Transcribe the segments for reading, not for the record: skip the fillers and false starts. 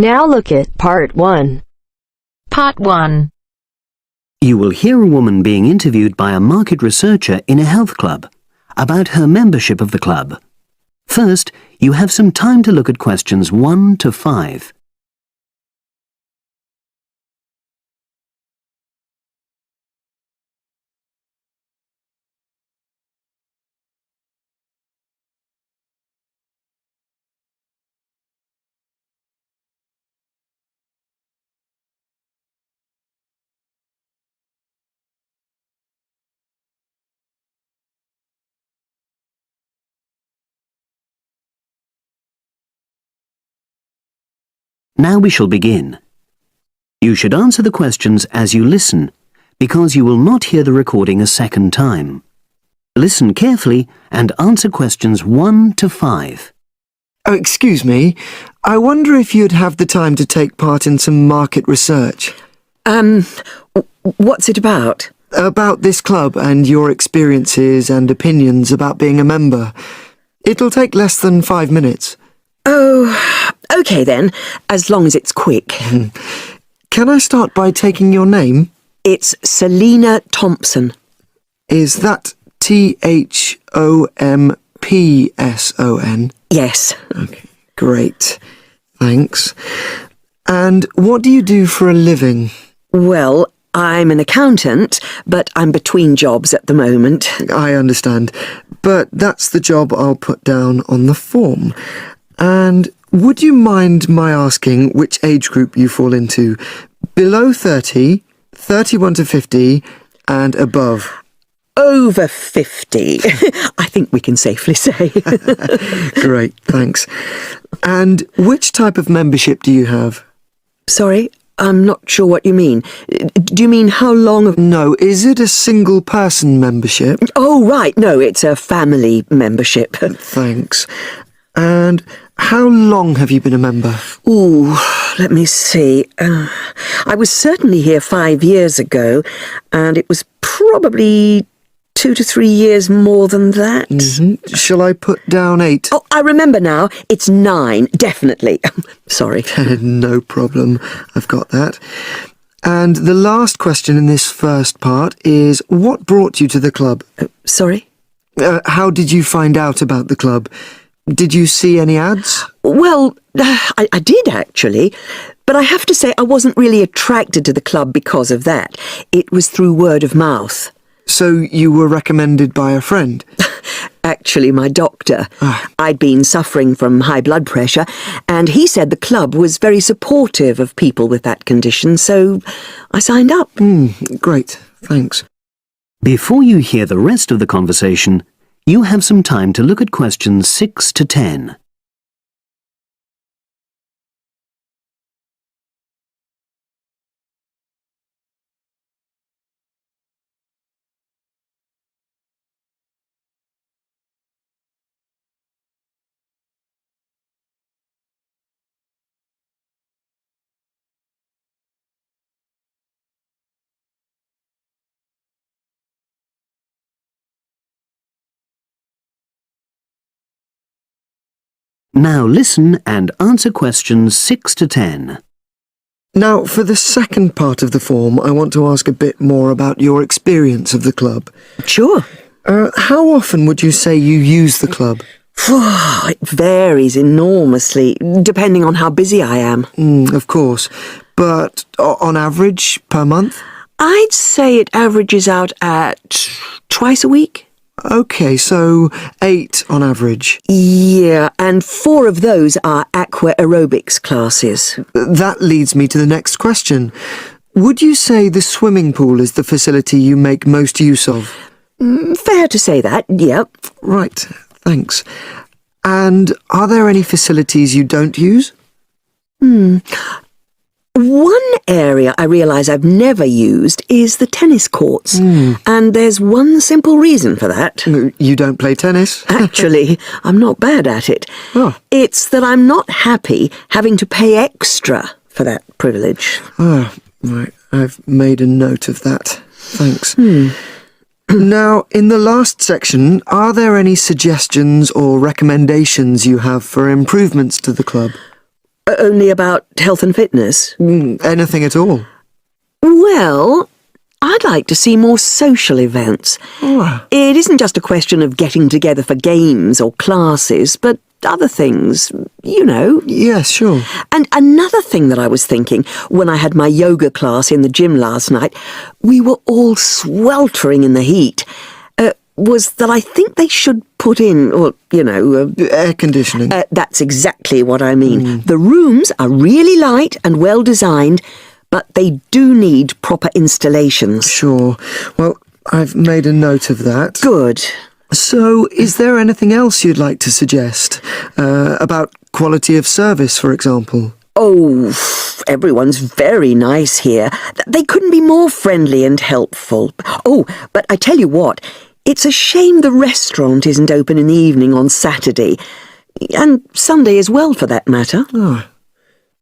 Now look at Part 1. Part 1. You will hear a woman being interviewed by a market researcher in a health club about her membership of the club. First, you have some time to look at questions 1 to 5. Now we shall begin. You should answer the questions as you listen, because you will not hear the recording a second time. Listen carefully and answer questions 1 to 5. Oh, excuse me. I wonder if you'd have the time to take part in some market research. What's it about? About this club and your experiences and opinions about being a member. It'll take less than 5 minutes. Oh, OK then, as long as it's quick. Can I start by taking your name? It's Selina Thompson. Is that Thompson? Yes. Okay, great. Thanks. And what do you do for a living? Well, I'm an accountant, but I'm between jobs at the moment. I understand, but that's the job I'll put down on the form. And would you mind my asking which age group you fall into? Below 30, 31 to 50, and above? Over 50, I think we can safely say. Great, thanks. And which type of membership do you have? Sorry, I'm not sure what you mean. Do you mean how long of... No, is it a single-person membership? Oh, right, no, it's a family membership. Thanks. And how long have you been a member? Ooh, let me see. I was certainly here 5 years ago, and it was probably 2 to 3 years more than that. Shall I put down 8? Oh, I remember now. It's 9, definitely. Sorry. No problem. I've got that. And the last question in this first part is, what brought you to the club? Sorry? How did you find out about the club? Did you see any ads? Well, I did actually, but I have to say I wasn't really attracted to the club because of that. It was through word of mouth. So you were recommended by a friend? Actually, my doctor. I'd been suffering from high blood pressure, and he said the club was very supportive of people with that condition, so I signed up. Great, thanks. Before you hear the rest of the conversation, you have some time to look at questions 6 to 10. Now listen and answer questions 6 to 10. Now, for the second part of the form, I want to ask a bit more about your experience of the club. Sure. How often would you say you use the club? It varies enormously, depending on how busy I am. Of course. But on average, per month? I'd say it averages out at twice a week. OK, so 8 on average. Yeah, and 4 of those are aqua aerobics classes. That leads me to the next question. Would you say the swimming pool is the facility you make most use of? Fair to say that, yep. Right, thanks. And are there any facilities you don't use? One area I realise I've never used is the tennis courts. And there's one simple reason for that. You don't play tennis? Actually, I'm not bad at it. Oh. It's that I'm not happy having to pay extra for that privilege. Oh, right. I've made a note of that. Thanks. Now, in the last section, are there any suggestions or recommendations you have for improvements to the club? Only about health and fitness? Anything at all? Well, I'd like to see more social events. Oh. It isn't just a question of getting together for games or classes, but other things, you know. Yes, sure. And another thing that I was thinking, when I had my yoga class in the gym last night, we were all sweltering in the heat, was that I think they should put in, or, you know... air conditioning. That's exactly what I mean. The rooms are really light and well designed, but they do need proper installations. Sure. Well, I've made a note of that. Good. So, is there anything else you'd like to suggest? About quality of service, for example? Oh, everyone's very nice here. They couldn't be more friendly and helpful. Oh, but I tell you what, it's a shame the restaurant isn't open in the evening on Saturday. And Sunday as well, for that matter. Oh.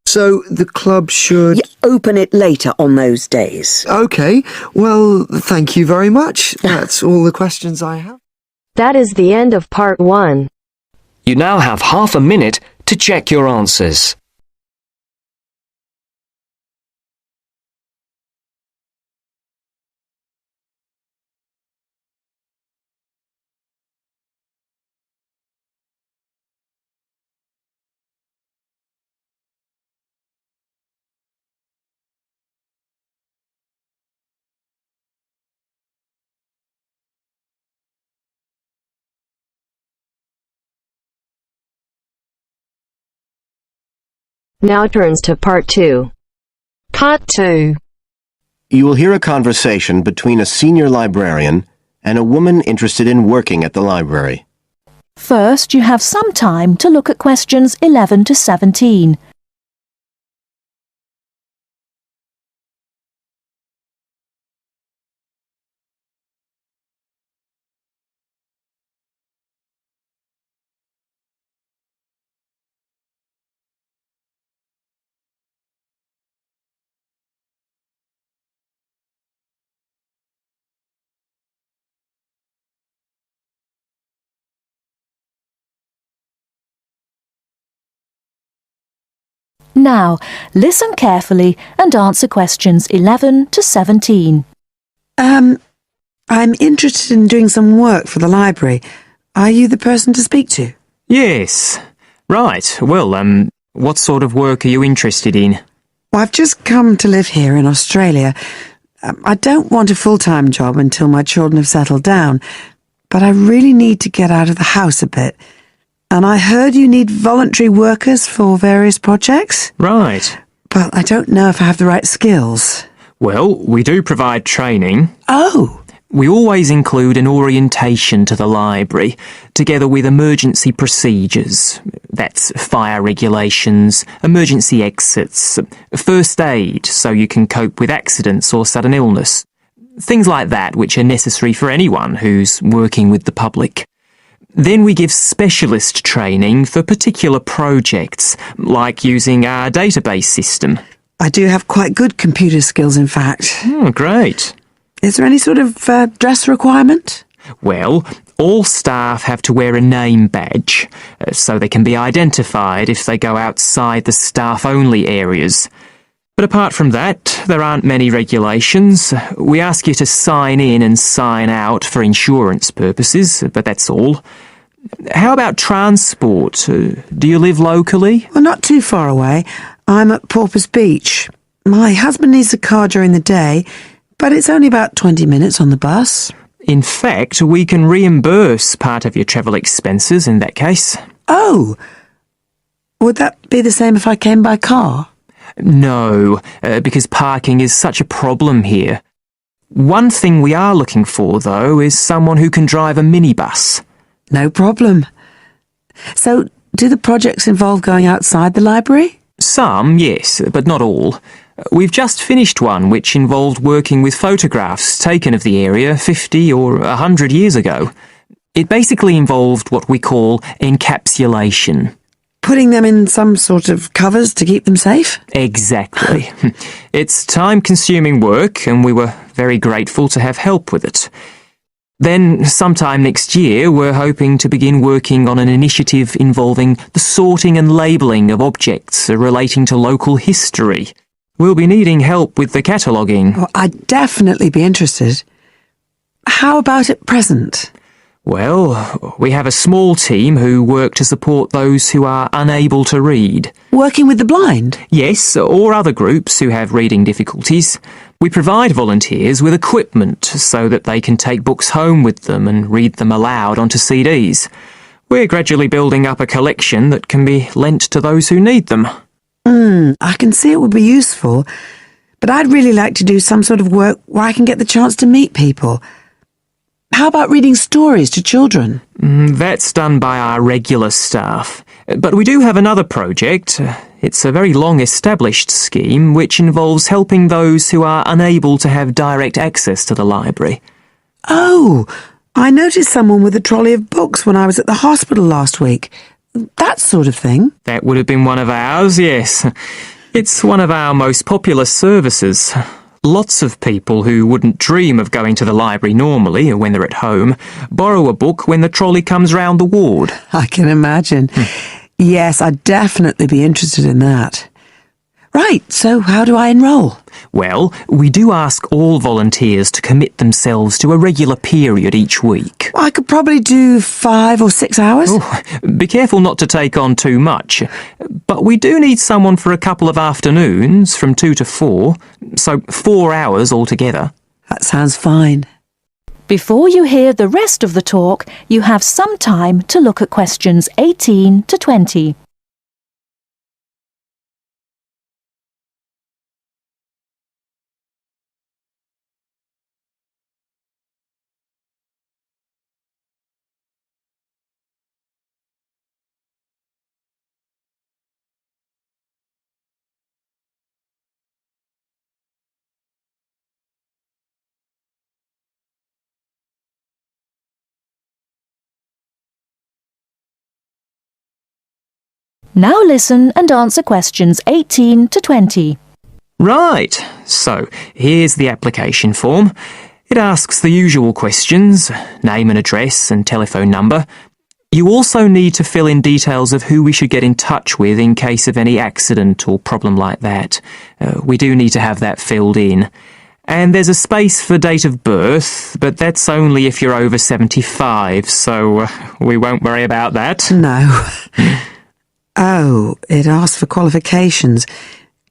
So, the club should... open it later on those days. OK. Well, thank you very much. That's all the questions I have. That is the end of part 1. You now have half a minute to check your answers. Now turns to part 2. Part 2. You will hear a conversation between a senior librarian and a woman interested in working at the library. First, you have some time to look at questions 11 to 17. Now, listen carefully and answer questions 11 to 17. I'm interested in doing some work for the library. Are you the person to speak to? Yes. Right. Well, what sort of work are you interested in? Well, I've just come to live here in Australia. I don't want a full-time job until my children have settled down, but I really need to get out of the house a bit. And I heard you need voluntary workers for various projects. Right. But I don't know if I have the right skills. Well, we do provide training. Oh! We always include an orientation to the library, together with emergency procedures. That's fire regulations, emergency exits, first aid so you can cope with accidents or sudden illness. Things like that which are necessary for anyone who's working with the public. Then we give specialist training for particular projects, like using our database system. I do have quite good computer skills, in fact. Oh, great. Is there any sort of dress requirement? Well, all staff have to wear a name badge, so they can be identified if they go outside the staff-only areas. But apart from that, there aren't many regulations. We ask you to sign in and sign out for insurance purposes, but that's all. How about transport? Do you live locally? Well, not too far away. I'm at Porpoise Beach. My husband needs a car during the day, but it's only about 20 minutes on the bus. In fact, we can reimburse part of your travel expenses in that case. Oh! Would that be the same if I came by car? No, because parking is such a problem here. One thing we are looking for, though, is someone who can drive a minibus. No problem. So, do the projects involve going outside the library? Some, yes, but not all. We've just finished one which involved working with photographs taken of the area 50 or 100 years ago. It basically involved what we call encapsulation. Putting them in some sort of covers to keep them safe? Exactly. It's time-consuming work, and we were very grateful to have help with it. Then, sometime next year, we're hoping to begin working on an initiative involving the sorting and labelling of objects relating to local history. We'll be needing help with the cataloguing. Well, I'd definitely be interested. How about at present? Well, we have a small team who work to support those who are unable to read. Working with the blind? Yes, or other groups who have reading difficulties. We provide volunteers with equipment so that they can take books home with them and read them aloud onto CDs. We're gradually building up a collection that can be lent to those who need them. I can see it would be useful, but I'd really like to do some sort of work where I can get the chance to meet people. How about reading stories to children? That's done by our regular staff. But we do have another project. It's a very long-established scheme which involves helping those who are unable to have direct access to the library. Oh, I noticed someone with a trolley of books when I was at the hospital last week. That sort of thing. That would have been one of ours, yes. It's one of our most popular services. Lots of people who wouldn't dream of going to the library normally when they're at home borrow a book when the trolley comes round the ward. I can imagine. Yes, I'd definitely be interested in that. Right, so how do I enrol? Well, we do ask all volunteers to commit themselves to a regular period each week. I could probably do 5 or 6 hours. Oh, be careful not to take on too much. But we do need someone for a couple of afternoons from 2 to 4, so 4 hours altogether. That sounds fine. Before you hear the rest of the talk, you have some time to look at questions 18 to 20. Now listen and answer questions 18 to 20. Right, so here's the application form. It asks the usual questions, name and address and telephone number. You also need to fill in details of who we should get in touch with in case of any accident or problem like that. We do need to have that filled in. And there's a space for date of birth, but that's only if you're over 75, so we won't worry about that. No. Oh, it asks for qualifications.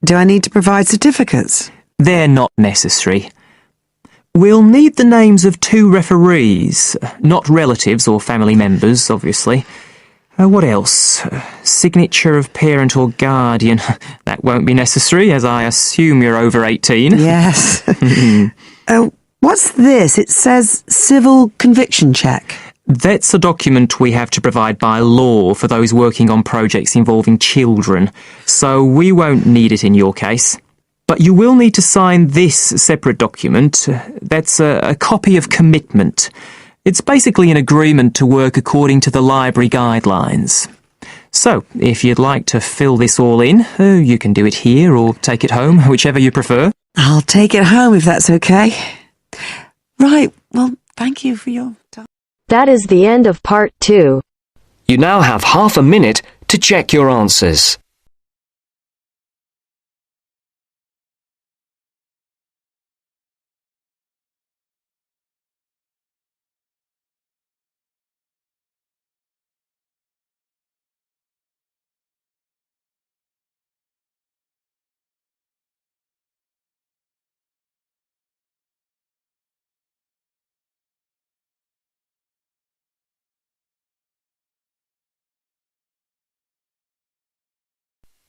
Do I need to provide certificates? They're not necessary. We'll need the names of 2 referees, not relatives or family members, obviously. What else? Signature of parent or guardian. That won't be necessary, as I assume you're over 18. Yes. What's this? It says civil conviction check. That's a document we have to provide by law for those working on projects involving children, so we won't need it in your case. But you will need to sign this separate document. That's a copy of commitment. It's basically an agreement to work according to the library guidelines. So, if you'd like to fill this all in, you can do it here or take it home, whichever you prefer. I'll take it home if that's okay. Right, well, thank you for your time. That is the end of part 2. You now have half a minute to check your answers.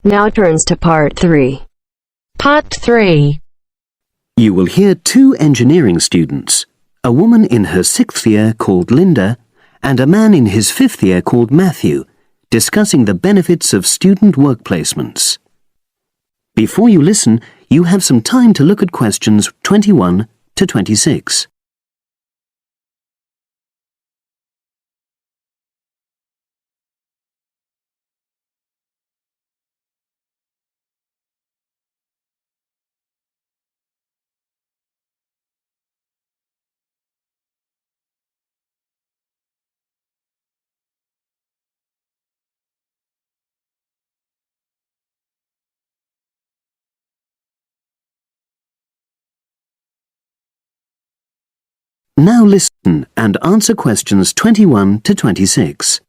Now turns to part 3. Part 3. You will hear 2 engineering students, a woman in her 6th year called Linda and a man in his 5th year called Matthew, discussing the benefits of student work placements. Before you listen, you have some time to look at questions 21 to 26. Now listen and answer questions 21 to 26.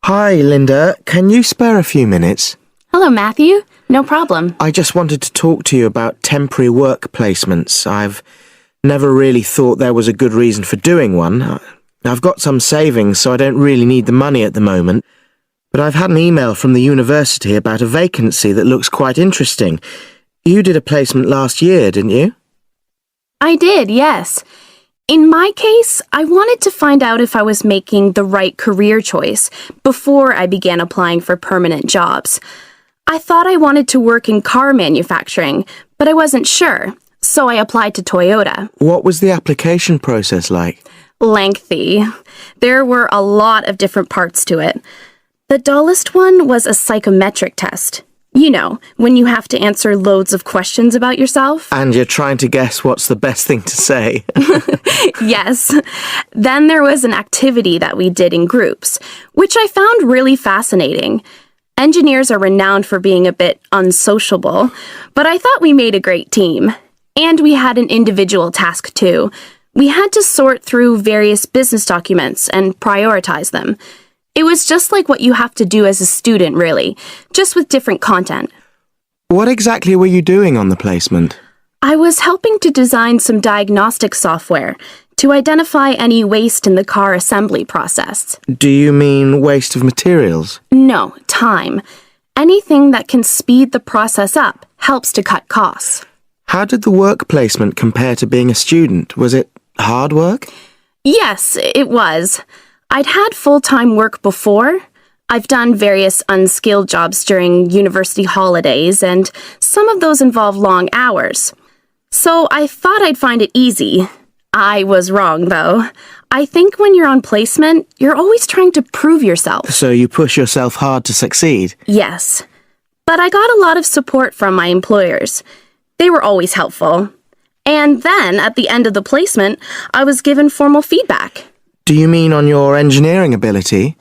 Hi, Linda. Can you spare a few minutes? Hello, Matthew. No problem. I just wanted to talk to you about temporary work placements. I've never really thought there was a good reason for doing one. I've got some savings, so I don't really need the money at the moment. But I've had an email from the university about a vacancy that looks quite interesting. You did a placement last year, didn't you? I did, yes. In my case, I wanted to find out if I was making the right career choice before I began applying for permanent jobs. I thought I wanted to work in car manufacturing, but I wasn't sure, so I applied to Toyota. What was the application process like? Lengthy. There were a lot of different parts to it. The dullest one was a psychometric test. You know, when you have to answer loads of questions about yourself. And you're trying to guess what's the best thing to say. Yes. Then there was an activity that we did in groups, which I found really fascinating. Engineers are renowned for being a bit unsociable, but I thought we made a great team. And we had an individual task too. We had to sort through various business documents and prioritize them. It was just like what you have to do as a student, really, just with different content. What exactly were you doing on the placement? I was helping to design some diagnostic software to identify any waste in the car assembly process. Do you mean waste of materials? No, time. Anything that can speed the process up helps to cut costs. How did the work placement compare to being a student? Was it hard work? Yes, it was. I'd had full-time work before. I've done various unskilled jobs during university holidays, and some of those involve long hours. So I thought I'd find it easy. I was wrong, though. I think when you're on placement, you're always trying to prove yourself. So you push yourself hard to succeed? Yes. But I got a lot of support from my employers. They were always helpful. And then, at the end of the placement, I was given formal feedback. Do you mean on your engineering ability?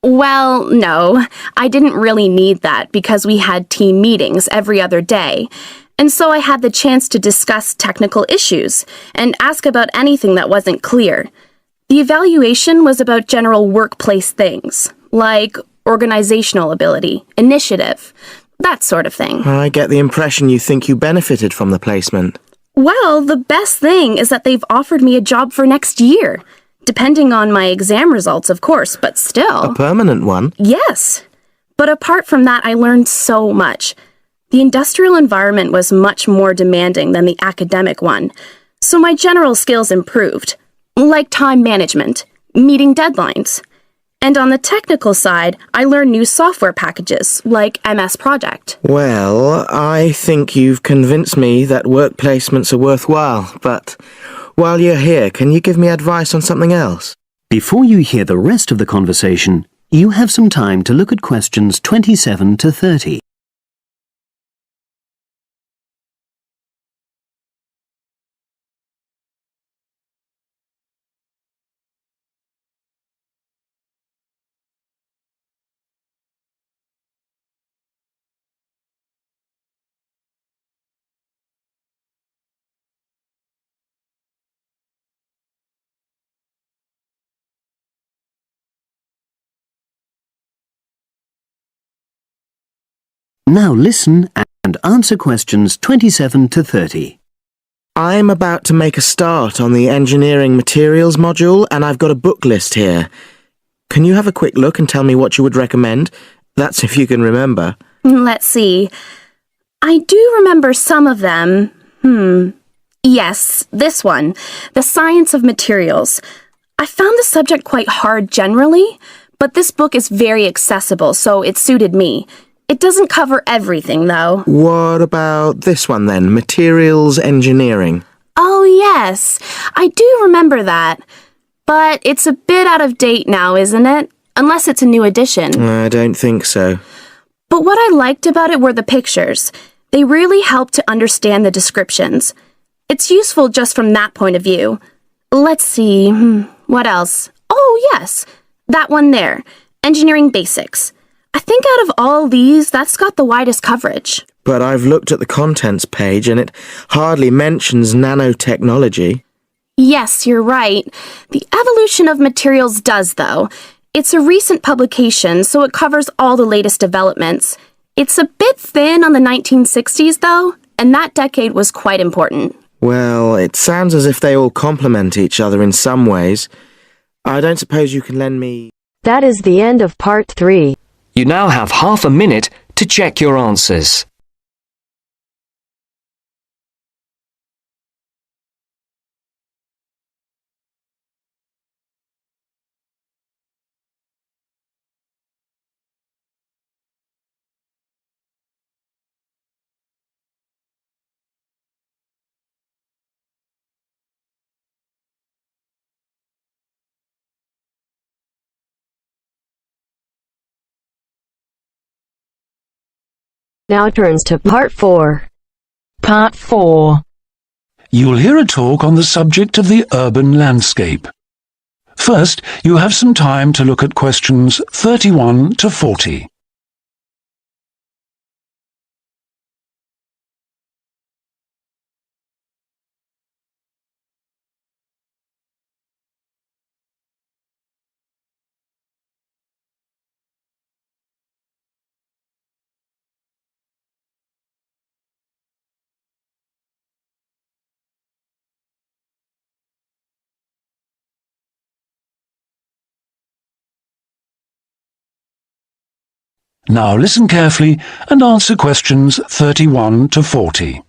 Well, no. I didn't really need that because we had team meetings every other day. And so I had the chance to discuss technical issues and ask about anything that wasn't clear. The evaluation was about general workplace things, like organizational ability, initiative, that sort of thing. I get the impression you think you benefited from the placement. Well, the best thing is that they've offered me a job for next year. Depending on my exam results, of course, but still. A permanent one? Yes. But apart from that, I learned so much. The industrial environment was much more demanding than the academic one, so my general skills improved, like time management, meeting deadlines. And on the technical side, I learned new software packages, like MS Project. Well, I think you've convinced me that work placements are worthwhile, but while you're here, can you give me advice on something else? Before you hear the rest of the conversation, you have some time to look at questions 27 to 30. Now listen and answer questions 27 to 30. I'm about to make a start on the engineering materials module, and I've got a book list here. Can you have a quick look and tell me what you would recommend? That's if you can remember. Let's see. I do remember some of them. Yes, this one, The Science of Materials. I found the subject quite hard generally, but this book is very accessible, so it suited me. It doesn't cover everything, though. What about this one, then? Materials engineering. Oh, yes. I do remember that. But it's a bit out of date now, isn't it? Unless it's a new edition. I don't think so. But what I liked about it were the pictures. They really helped to understand the descriptions. It's useful just from that point of view. Let's see, what else? Oh, yes, that one there, Engineering Basics. I think out of all these, that's got the widest coverage. But I've looked at the contents page and it hardly mentions nanotechnology. Yes, you're right. The evolution of materials does, though. It's a recent publication, so it covers all the latest developments. It's a bit thin on the 1960s, though, and that decade was quite important. Well, it sounds as if they all complement each other in some ways. I don't suppose you can lend me... That is the end of part 3. You now have half a minute to check your answers. Now turns to part 4. Part 4. You'll hear a talk on the subject of the urban landscape. First, you have some time to look at questions 31 to 40. Now listen carefully and answer questions 31 to 40.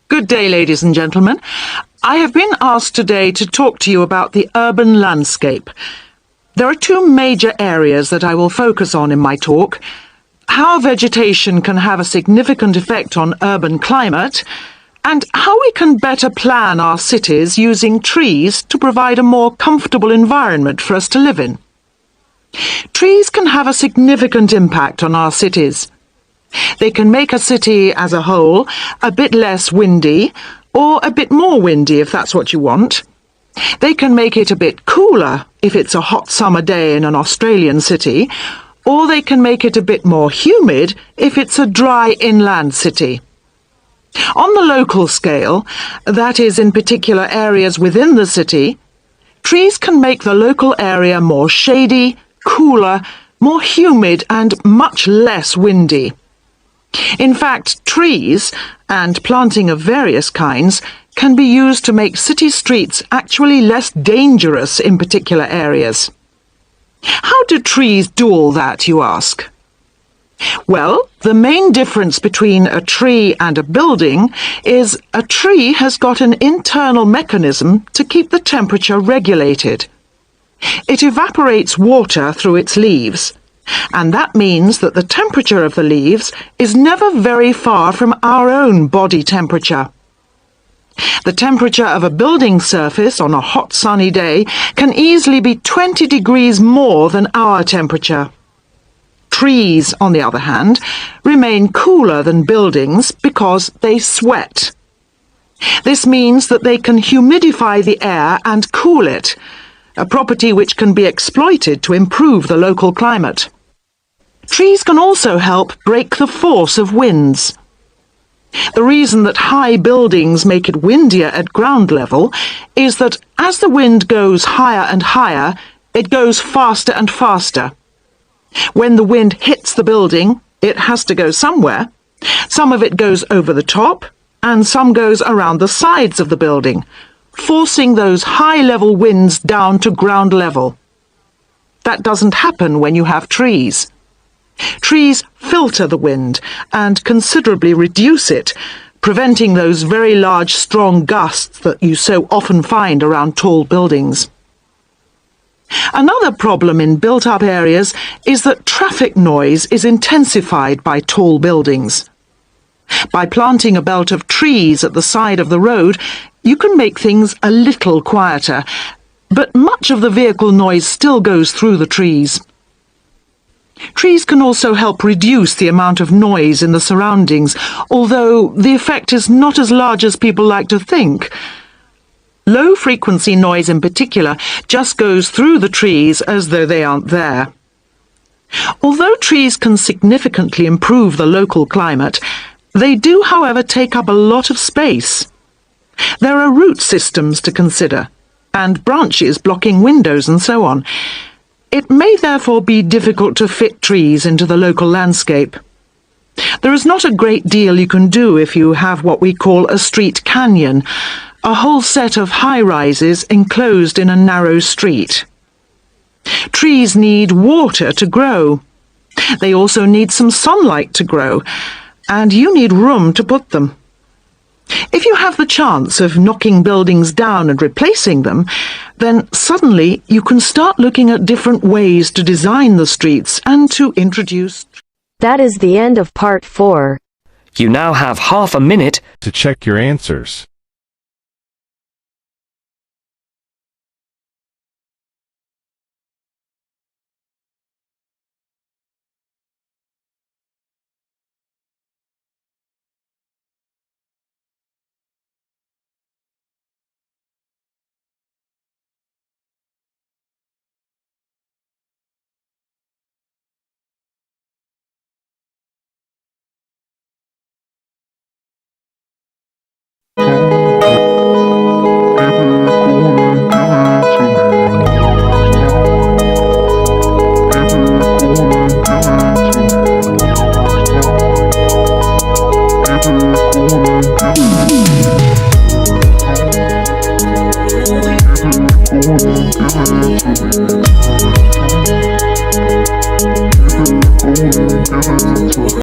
Good day, ladies and gentlemen. I have been asked today to talk to you about the urban landscape. There are two major areas that I will focus on in my talk: how vegetation can have a significant effect on urban climate, and how we can better plan our cities using trees to provide a more comfortable environment for us to live in. Trees can have a significant impact on our cities. They can make a city as a whole a bit less windy, or a bit more windy if that's what you want. They can make it a bit cooler if it's a hot summer day in an Australian city, or they can make it a bit more humid if it's a dry inland city. On the local scale, that is in particular areas within the city, trees can make the local area more shady, cooler, more humid and much less windy. In fact, trees, and planting of various kinds, can be used to make city streets actually less dangerous in particular areas. How do trees do all that, you ask? Well, the main difference between a tree and a building is a tree has got an internal mechanism to keep the temperature regulated. It evaporates water through its leaves, and that means that the temperature of the leaves is never very far from our own body temperature. The temperature of a building surface on a hot sunny day can easily be 20 degrees more than our temperature. Trees, on the other hand, remain cooler than buildings because they sweat. This means that they can humidify the air and cool it, a property which can be exploited to improve the local climate. Trees can also help break the force of winds. The reason that high buildings make it windier at ground level is that as the wind goes higher and higher, it goes faster and faster. When the wind hits the building, it has to go somewhere. Some of it goes over the top, and some goes around the sides of the building, forcing those high-level winds down to ground level. That doesn't happen when you have trees. Trees filter the wind and considerably reduce it, preventing those very large, strong gusts that you so often find around tall buildings. Another problem in built-up areas is that traffic noise is intensified by tall buildings. By planting a belt of trees at the side of the road, you can make things a little quieter, but much of the vehicle noise still goes through the trees. Trees can also help reduce the amount of noise in the surroundings, although the effect is not as large as people like to think. Low-frequency noise in particular just goes through the trees as though they aren't there. Although trees can significantly improve the local climate, they do, however, take up a lot of space. There are root systems to consider, and branches blocking windows and so on. It may therefore be difficult to fit trees into the local landscape. There is not a great deal you can do if you have what we call a street canyon, a whole set of high-rises enclosed in a narrow street. Trees need water to grow. They also need some sunlight to grow, and you need room to put them. If you have the chance of knocking buildings down and replacing them, then suddenly you can start looking at different ways to design the streets and to introduce... That is the end of part 4. You now have half a minute to check your answers.